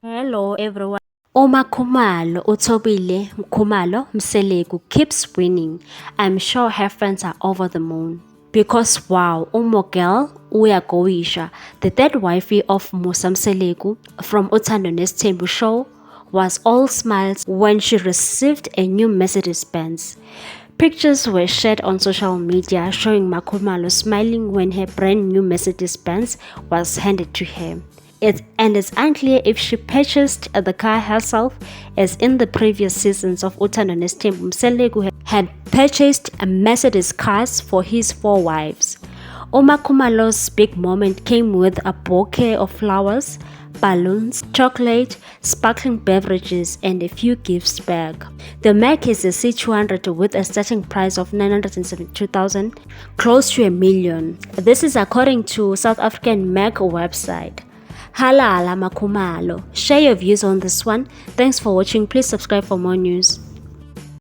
Hello everyone. Makhumalo Utobile Makhumalo Mseleku keeps winning. I'm sure her friends are over the moon. Because wow, Umogel Uyagoisha, the third wifey of Musa Mseleku from Uthando Nesthembu show, was all smiles when she received a new Mercedes-Benz. Pictures were shared on social media showing Makhumalo smiling when her brand new Mercedes-Benz was handed to her. It's unclear if she purchased the car herself, as in the previous seasons of Uthando Nesthembu, Mseleku had purchased a Mercedes cars for his 4 wives. Makhumalo's big moment came with a bouquet of flowers, balloons, chocolate, sparkling beverages, and a few gifts back. The Mac is a C200 with a starting price of 972,000, close to $1 million. This is according to South African Mac website. Halala Makhumalo. Share your views on this one. Thanks for watching. Please subscribe for more news.